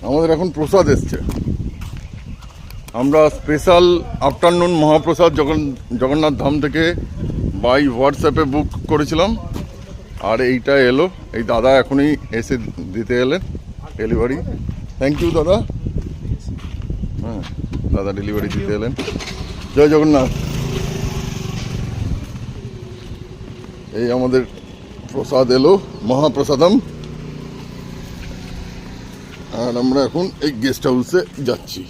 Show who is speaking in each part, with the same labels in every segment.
Speaker 1: আমাদের এখন প্রসাদ এসছে। আমরা স্পেশাল আফটারনুন মহাপ্রসাদ জগন্নাথ ধাম থেকে বাই হোয়াটসঅ্যাপে বুক করেছিলাম, আর এইটা এলো। এই দাদা এখনই এসে দিতে এলেন ডেলিভারি। থ্যাংক ইউ দাদা। হ্যাঁ, দাদা ডেলিভারি দিতে এলেন। জয় জগন্নাথ। এই আমাদের প্রসাদ এলো, মহাপ্রসাদম। আর আমরা এখন এই গেস্ট হাউসে যাচ্ছি।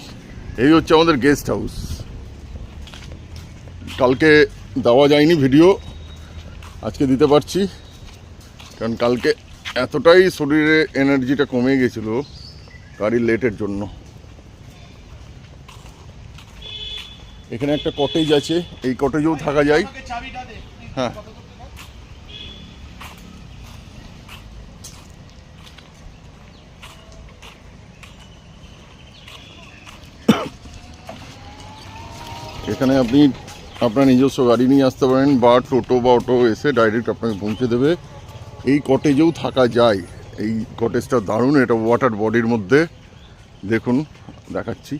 Speaker 1: এই হচ্ছে আমাদের গেস্ট হাউস। কালকে দেওয়া যায়নি ভিডিও, আজকে দিতে পারছি, কারণ কালকে এতটাই শরীরে এনার্জিটা কমে গেছিলো গাড়ির লেটের জন্য। এখানে একটা কটেজ আছে, এই কটেজেও থাকা যায়। হ্যাঁ, এখানে আপনি আপনার নিজস্ব গাড়ি নিয়ে আসতে পারেন, বা টোটো বা অটো এসে ডাইরেক্ট আপনাকে পৌঁছে দেবে। এই কটেজেও থাকা যায়। এই কটেজটা দারুণ, এটা ওয়াটার বডির মধ্যে। দেখুন, দেখাচ্ছি।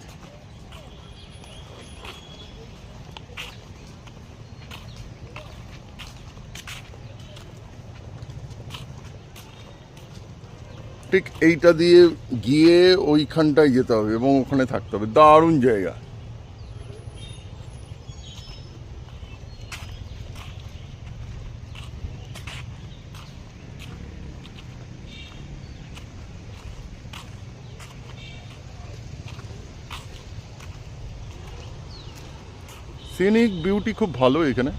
Speaker 1: ঠিক এইটা দিয়ে গিয়ে ওইখানটায় যেতে হবে এবং ওখানে থাকতে হবে। দারুণ জায়গা। সিনিক বিউটি খুব ভালো এখানে।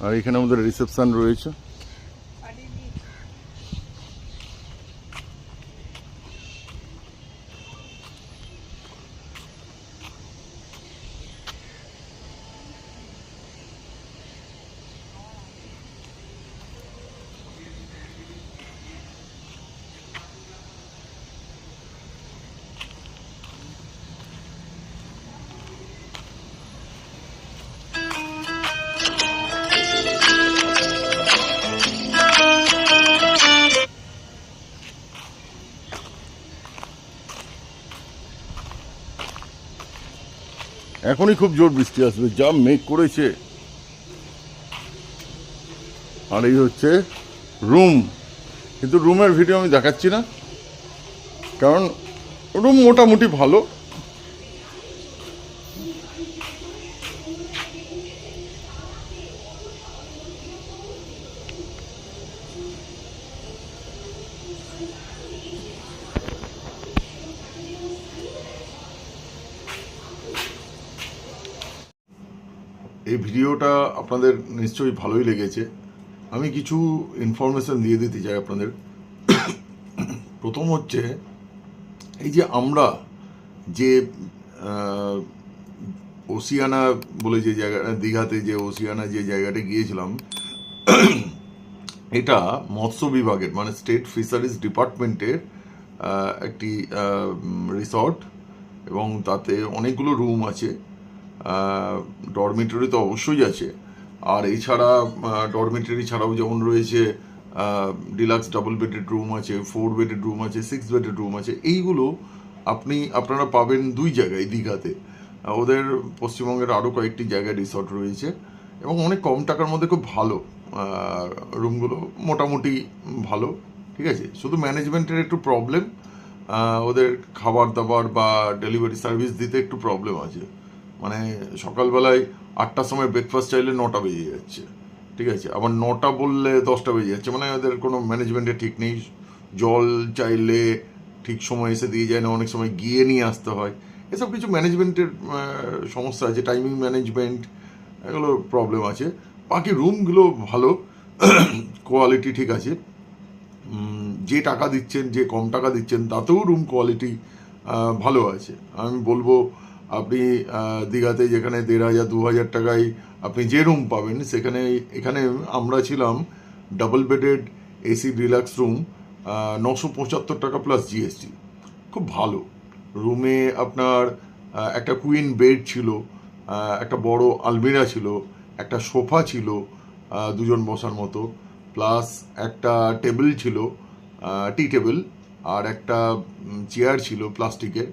Speaker 1: আর এখানে আমাদের রিসেপশন রয়েছে। এখনই খুব জোর বৃষ্টি আসবে, যা মেঘ করেছে। আর এই হচ্ছে রুম, কিন্তু রুমের ভিডিও আমি দেখাচ্ছি না, কারণ রুম মোটামুটি ভালো। এই ভিডিওটা আপনাদের নিশ্চয়ই ভালোই লেগেছে। আমি কিছু ইনফরমেশন দিয়ে দিতে চাই আপনাদের। প্রথম হচ্ছে, এই যে আমরা যে ওসিয়ানা বলে যে জায়গাটা, দীঘাতে যে ওসিয়ানা যে জায়গাটা গিয়েছিলাম, এটা মৎস্য বিভাগের মানে স্টেট ফিশারিজ ডিপার্টমেন্টের একটি রিসর্ট, এবং তাতে অনেকগুলো রুম আছে। ডরমিটরি তো অবশ্যই আছে, আর এছাড়া ডরমিটরি ছাড়াও যেমন রয়েছে ডিলাক্স ডাবল বেডেড রুম আছে, 4 বেডেড রুম আছে, 6 বেডেড রুম আছে। এইগুলো আপনারা পাবেন 2 জায়গায় দীঘাতে। ওদের পশ্চিমবঙ্গের আরও কয়েকটি জায়গায় রিসর্ট রয়েছে, এবং অনেক কম টাকার মধ্যে খুব ভালো রুমগুলো, মোটামুটি ভালো। ঠিক আছে, শুধু ম্যানেজমেন্টের একটু প্রবলেম, ওদের খাবার দাবার বা ডেলিভারি সার্ভিস দিতে একটু প্রবলেম আছে। মানে সকালবেলায় 8টার সময় ব্রেকফাস্ট চাইলে 9টা বেজে যাচ্ছে। ঠিক আছে, আবার 9টা বললে 10টা বেজে যাচ্ছে। মানে ওদের কোনো ম্যানেজমেন্টের ঠিক নেই। জল চাইলে ঠিক সময় এসে দিয়ে যায় না, অনেক সময় গিয়ে নিয়ে আসতে হয়। এসব কিছু ম্যানেজমেন্টের সমস্যা আছে, টাইমিং ম্যানেজমেন্ট, এগুলো প্রবলেম আছে। বাকি রুমগুলো ভালো, কোয়ালিটি ঠিক আছে। যে টাকা দিচ্ছেন, যে কম টাকা দিচ্ছেন, তাতেও রুম কোয়ালিটি ভালো আছে। আমি বলবো, আপনি দীঘাতে যেখানে 1500 2000 টাকায় আপনি যে রুম পাবেন, এখানে আমরা ছিলাম double bedded AC deluxe room, 975 টাকা প্লাস জিএসটি। খুব ভালো। রুমে আপনার একটা কুইন বেড ছিল, একটা বড় আলমিরা ছিল, একটা সোফা ছিল দুজন বসার মতো, প্লাস একটা টেবিল ছিল, টি টেবিল, আর একটা চেয়ার ছিল প্লাস্টিকের,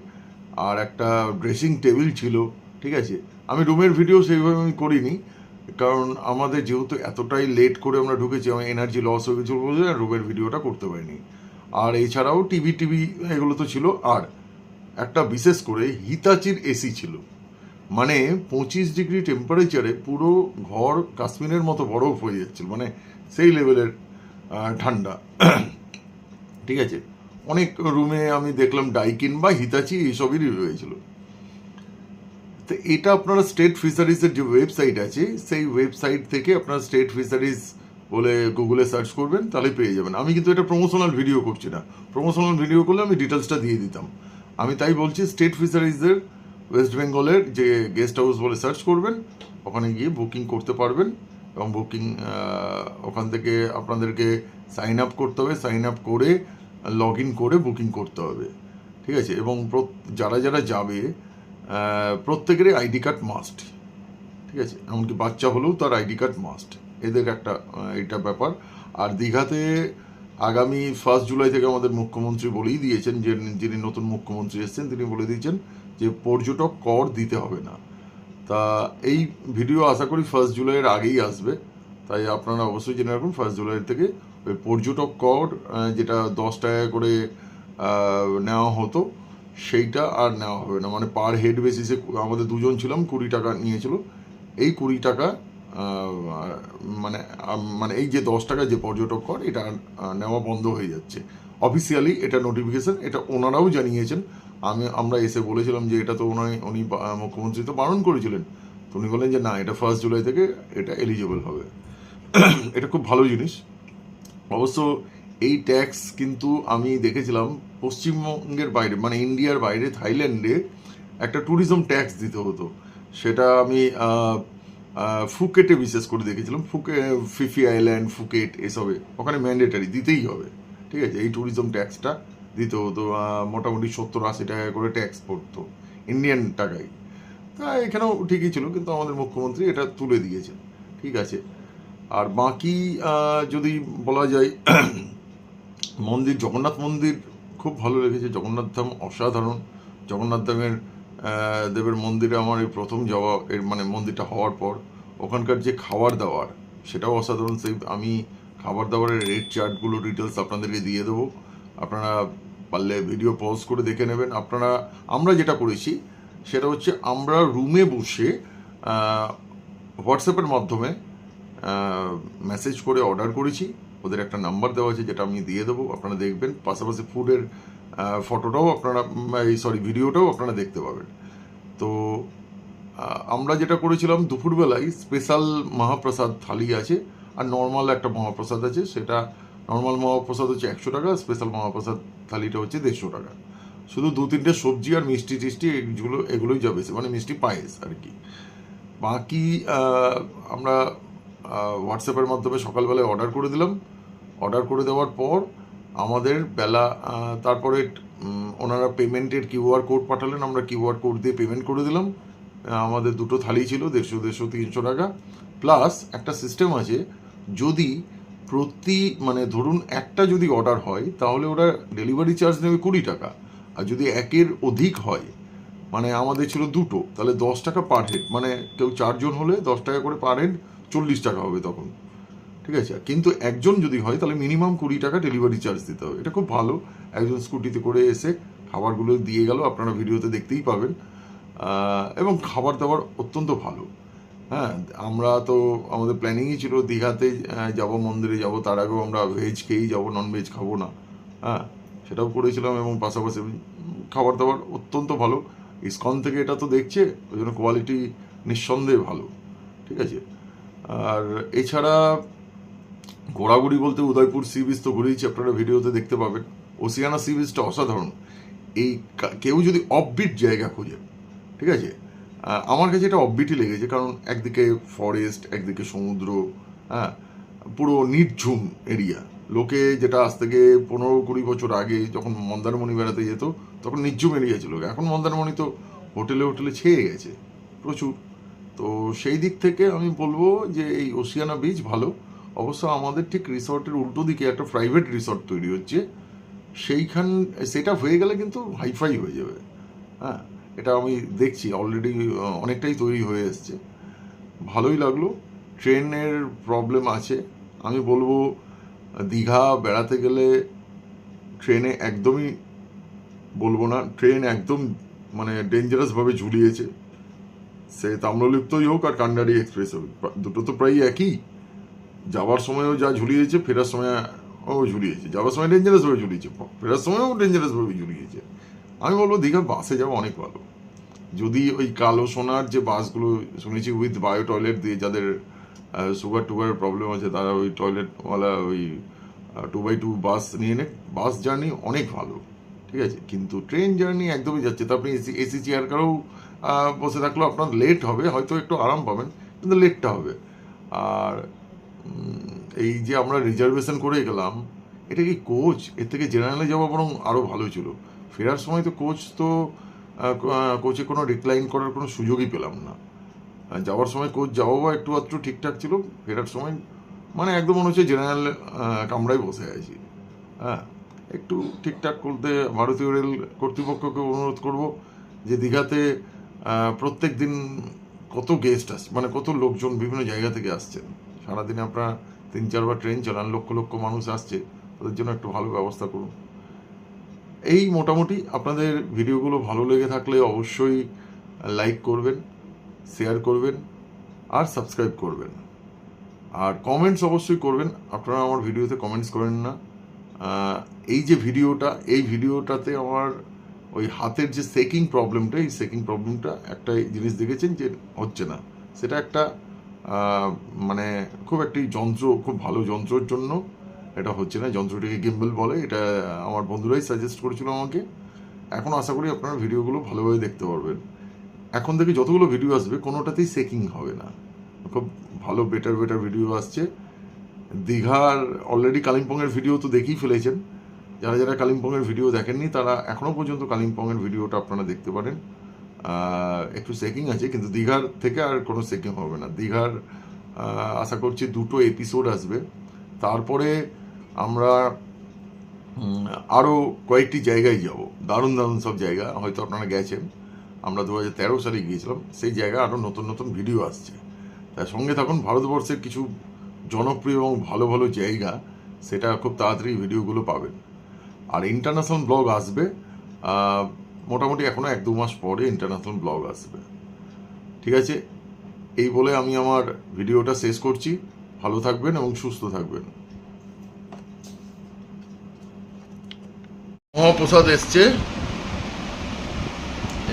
Speaker 1: আর একটা ড্রেসিং টেবিল ছিল। ঠিক আছে, আমি রুমের ভিডিও সেইভাবে আমি করিনি, কারণ আমাদের যেহেতু এতটাই লেট করে আমরা ঢুকেছি, আমার এনার্জি লস হয়ে গেছিল বলে রুমের ভিডিওটা করতে পারিনি। আর এছাড়াও টিভি এগুলো তো ছিল। আর একটা বিশেষ করে হিতাচির এসি ছিল, মানে 25 ডিগ্রি টেম্পারেচারে পুরো ঘর কাশ্মীরের মতো বরফ হয়ে যাচ্ছিল, মানে সেই লেভেলের ঠান্ডা। ঠিক আছে, অনেক রুমে আমি দেখলাম ডাইকিন বা হিতাচি এইসবেরই রয়েছিল। তো এটা আপনারা স্টেট ফিশারিজের যে ওয়েবসাইট আছে, সেই ওয়েবসাইট থেকে আপনারা স্টেট ফিশারিজ বলে গুগলে সার্চ করবেন, তাহলে পেয়ে যাবেন। আমি কিন্তু এটা প্রমোশনাল ভিডিও করছি না, প্রমোশনাল ভিডিও করলে আমি ডিটেলসটা দিয়ে দিতাম। আমি তাই বলছি, স্টেট ফিশারিজের ওয়েস্ট বেঙ্গলের যে গেস্ট হাউস বলে সার্চ করবেন, ওখানে গিয়ে বুকিং করতে পারবেন। এবং বুকিং ওখান থেকে আপনাদেরকে সাইন আপ করতে হবে, সাইন আপ করে লগ ইন করে বুকিং করতে হবে। ঠিক আছে, এবং যারা যারা যাবে প্রত্যেকেরই আইডি কার্ড মাস্ট। ঠিক আছে, এমনকি বাচ্চা হলেও তার আইডি কার্ড মাস্ট, এদের একটা এটা ব্যাপার। আর দীঘাতে আগামী 1 জুলাই থেকে আমাদের মুখ্যমন্ত্রী বলেই দিয়েছেন, যে যিনি নতুন মুখ্যমন্ত্রী এসেছেন তিনি বলে দিয়েছেন যে পর্যটক কর দিতে হবে না। তা এই ভিডিও আশা করি 1 জুলাইয়ের আগেই আসবে, তাই আপনারা অবশ্যই জেনে রাখুন 1 জুলাই থেকে ওই পর্যটক কর যেটা 10 টাকা করে নেওয়া হতো, সেইটা আর নেওয়া হবে না। মানে পার হেড বেসিসে আমাদের দুজন ছিলাম, 20 টাকা নিয়েছিল। এই 20 টাকা মানে মানে এই যে 10 টাকা যে পর্যটক কর, এটা নেওয়া বন্ধ হয়ে যাচ্ছে অফিসিয়ালি। এটা নোটিফিকেশন, এটা ওনারাও জানিয়েছেন। আমরা এসে বলেছিলাম যে এটা তো উনি মুখ্যমন্ত্রী তো বারণ করেছিলেন, তো উনি বললেন যে না, এটা 1 জুলাই থেকে এটা এলিজিবল হবে। এটা খুব ভালো জিনিস। অবশ্য এই ট্যাক্স কিন্তু আমি দেখেছিলাম পশ্চিমবঙ্গের বাইরে, মানে ইন্ডিয়ার বাইরে থাইল্যান্ডে একটা ট্যুরিজম ট্যাক্স দিতে হতো। সেটা আমি ফুকেটে বিশেষ করে দেখেছিলাম, ফিফি আইল্যান্ড, ফুকেট, এসবে ওখানে ম্যান্ডেটারি দিতেই হবে। ঠিক আছে, এই ট্যুরিজম ট্যাক্সটা দিতে হতো, মোটামুটি 70-80 টাকা করে ট্যাক্স পড়তো ইন্ডিয়ান টাকায়। তা এখানেও ঠিকই ছিল, কিন্তু আমাদের মুখ্যমন্ত্রী এটা তুলে দিয়েছেন। ঠিক আছে, আর বাকি যদি বলা যায়, মন্দির, জগন্নাথ মন্দির খুব ভালো লেগেছে। জগন্নাথ ধাম অসাধারণ। জগন্নাথ ধামের দেবের মন্দিরে আমার এই প্রথম যাওয়া, এর মানে মন্দিরটা হওয়ার পর ওখানকার যে খাবার দাবার, সেটাও অসাধারণ। সেই আমি খাবার দাবারের রেট চার্টগুলো ডিটেলস আপনাদেরকে দিয়ে দেবো, আপনারা পারলে ভিডিও পজ করে দেখে নেবেন। আমরা যেটা করেছি সেটা হচ্ছে, আমরা রুমে বসে হোয়াটসঅ্যাপের মাধ্যমে মেসেজ করে অর্ডার করেছি। ওদের একটা নাম্বার দেওয়া আছে, যেটা আমি দিয়ে দেবো, আপনারা দেখবেন। পাশাপাশি ফুডের ফটোটাও আপনারা, ভিডিওটাও আপনারা দেখতে পাবেন। তো আমরা যেটা করেছিলাম, দুপুরবেলায় স্পেশাল মহাপ্রসাদ থালি আছে, আর নর্মাল একটা মহাপ্রসাদ আছে। সেটা নর্মাল মহাপ্রসাদ হচ্ছে 100 টাকা, স্পেশাল মহাপ্রসাদ থালিটা হচ্ছে 150 টাকা। শুধু 2-3টে সবজি আর মিষ্টি টিষ্টি এগুলোই যাবে, মানে মিষ্টি পায়েস আর কি। বাকি আমরা হোয়াটসঅ্যাপের মাধ্যমে সকালবেলায় অর্ডার করে দিলাম। অর্ডার করে দেওয়ার পর আমাদের বেলা, তারপরে ওনারা পেমেন্টের কিউআর কোড পাঠালেন, আমরা কিউআর কোড দিয়ে পেমেন্ট করে দিলাম। আমাদের দুটো থালি ছিল, 150-300 টাকা। প্লাস একটা সিস্টেম আছে, যদি মানে ধরুন একটা যদি অর্ডার হয়, তাহলে ওরা ডেলিভারি চার্জ নেবে 20 টাকা। আর যদি একের অধিক হয়, মানে আমাদের ছিল দুটো, তাহলে 10 টাকা পার হেড, মানে কেউ 4 জন হলে 10 টাকা করে পার হেড, 40 টাকা হবে তখন। ঠিক আছে, কিন্তু একজন যদি হয় তাহলে মিনিমাম 20 টাকা ডেলিভারি চার্জ দিতে হবে। এটা খুব ভালো। একজন স্কুটিতে করে এসে খাবারগুলো দিয়ে গেল, আপনারা ভিডিওতে দেখতেই পাবেন। এবং খাবার দাবার অত্যন্ত ভালো। হ্যাঁ, আমরা তো আমাদের প্ল্যানিংই ছিল দীঘাতে যাব, মন্দিরে যাব, তার আগেও আমরা ভেজ খেয়েই যাবো, নন ভেজ খাবো না। হ্যাঁ, সেটাও করেছিলাম। এবং পাশাপাশি খাবার দাবার অত্যন্ত ভালো। ইসকন থেকে এটা তো দেখছে, ওই জন্য কোয়ালিটি নিঃসন্দেহে ভালো। ঠিক আছে, আর এছাড়া ঘোরাঘুরি বলতে উদয়পুর সি বিচ তো ঘুরেইছি, আপনারা ভিডিওতে দেখতে পাবেন। ওসিয়ানা সি বিচটা অসাধারণ। এই কেউ যদি অফবিট জায়গা খোঁজে, ঠিক আছে, আমার কাছে এটা অফবিটই লেগেছে, কারণ একদিকে ফরেস্ট, একদিকে সমুদ্র, হ্যাঁ, পুরো নির্ঝুম এরিয়া। লোকে যেটা আজ থেকে 15-20 বছর আগে যখন মন্দারমণি বেড়াতে যেত, তখন নির্ঝুম এরিয়া ছিল। এখন মন্দারমণি তো হোটেলে ছেয়ে গেছে প্রচুর। তো সেই দিক থেকে আমি বলবো যে এই ওসিয়ানা বিচ ভালো। অবশ্য আমাদের ঠিক রিসর্টের উল্টো দিকে একটা প্রাইভেট রিসর্ট তৈরি হচ্ছে, সেটা হয়ে গেলে কিন্তু হাইফাই হয়ে যাবে। হ্যাঁ, এটা আমি দেখছি অলরেডি অনেকটাই তৈরি হয়ে এসছে, ভালোই লাগলো। ট্রেনের প্রবলেম আছে, আমি বলবো দীঘা বেড়াতে গেলে ট্রেনে একদমই বলবো না, ট্রেন একদম মানে ডেঞ্জারাসভাবে ঝুলিয়েছে, সে তাম্রলিপ্তই হোক আর কান্ডারি এক্সপ্রেস হোক, দুটো তো প্রায় একই। যাওয়ার সময়ও যা ঝুলিয়েছে, ফেরার সময় ও ঝুলিয়েছে। যাওয়ার সময় ডেঞ্জারাসভাবে ঝুলিয়েছে, ফেরার সময়ও ডেঞ্জারাসভাবে ঝুলিয়েছে। আমি বলবো দীঘা বাসে যাওয়া অনেক ভালো। যদি ওই কালো সোনার যে বাসগুলো শুনেছি উইথ বায়ো টয়লেট দিয়ে, যাদের সুগার টুগার প্রবলেম আছে, তারা ওই টয়লেটওয়ালা ওই 2x2 বাস নিয়ে নে, বাস জার্নি অনেক ভালো, ঠিক আছে। কিন্তু ট্রেন জার্নি একদমই যাচ্ছে। তো আপনি এসি চেয়ার কারেও বসে থাকলেও আপনার লেট হবে, হয়তো একটু আরাম পাবেন, কিন্তু লেটটা হবে। আর এই যে আমরা রিজার্ভেশন করে গেলাম, এটা কি কোচ? এর থেকে জেনারেলে যাওয়া বরং আরও ভালো ছিল। ফেরার সময় তো কোচে কোনো রিক্লাইন করার কোনো সুযোগই পেলাম না। যাওয়ার সময় কোচ যাওয়া একটু আধটু ঠিকঠাক ছিল, ফেরার সময় মানে একদম মনে হচ্ছে জেনারেল কামরায় বসে আছি। হ্যাঁ, একটু ঠিকঠাক করতে ভারতীয় রেল কর্তৃপক্ষকে অনুরোধ করব যে দীঘাতে প্রত্যেক দিন কত গেস্ট আসছে, মানে কত লোকজন বিভিন্ন জায়গা থেকে আসছেন, সারাদিনে আপনারা 3-4 বার ট্রেন চালান, লক্ষ লক্ষ মানুষ আসছে, ওদের জন্য একটু ভালো ব্যবস্থা করুন। এই মোটামুটি আপনাদের ভিডিওগুলো ভালো লেগে থাকলে অবশ্যই লাইক করবেন, শেয়ার করবেন আর সাবস্ক্রাইব করবেন। আর কমেন্টস অবশ্যই করবেন। আপনারা আমার ভিডিওতে কমেন্টস করেন না। এই যে ভিডিওটাতে আমার ওই হাতের যে সেকিং প্রবলেমটা, এই সেকিং প্রবলেমটা একটা জিনিস দেখেছেন যে হচ্ছে না, সেটা একটা মানে খুব একটি যন্ত্র, খুব ভালো যন্ত্রের জন্য এটা হচ্ছে না। যন্ত্রটিকে গিম্বল বলে, এটা আমার বন্ধুরাই সাজেস্ট করেছিল আমাকে। এখন আশা করি আপনারা ভিডিওগুলো ভালোভাবে দেখতে পারবেন। এখন থেকে যতগুলো ভিডিও আসবে কোনোটাতেই সেকিং হবে না, খুব ভালো বেটার ভিডিও আসছে। দীঘার অলরেডি কালিম্পংয়ের ভিডিও তো দেখেই ফেলেছেন। যারা কালিম্পংয়ের ভিডিও দেখেননি তারা এখনও পর্যন্ত কালিম্পংয়ের ভিডিওটা আপনারা দেখতে পারেন। একটু সেকিং আছে, কিন্তু দীঘার থেকে আর কোনো সেকিং হবে না। দীঘার আশা করছি 2টো এপিসোড আসবে। তারপরে আমরা আরও কয়েকটি জায়গায় যাব, দারুণ সব জায়গা, হয়তো আপনারা গেছেন। আমরা 2013 সালে গিয়েছিলাম, সেই জায়গায় আরও নতুন ভিডিও আসছে। তার সঙ্গে থাকুন। ভারতবর্ষের কিছু জনপ্রিয় এবং ভালো জায়গা, সেটা খুব তাড়াতাড়ি ভিডিওগুলো পাবেন। আর ইন্টারন্যাশনাল ব্লগ আসবে, মোটামুটি এখনও 1-2 মাস পরে ইন্টারন্যাশনাল ব্লগ আসবে, ঠিক আছে। এই বলে আমি আমার ভিডিওটা শেষ করছি। ভালো থাকবেন এবং সুস্থ থাকবেন। মহাপ্রসাদ এসছে,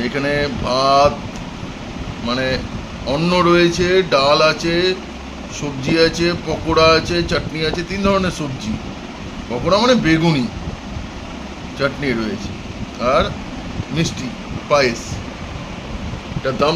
Speaker 1: এখানে ভাত মানে অন্ন রয়েছে, ডাল আছে, সবজি আছে, পকোড়া আছে, চাটনি আছে, 3 ধরনের সবজি। পকোড়া মানে বেগুনি, চাটনি রয়েছে আর মিষ্টি পায়েস। এটার দাম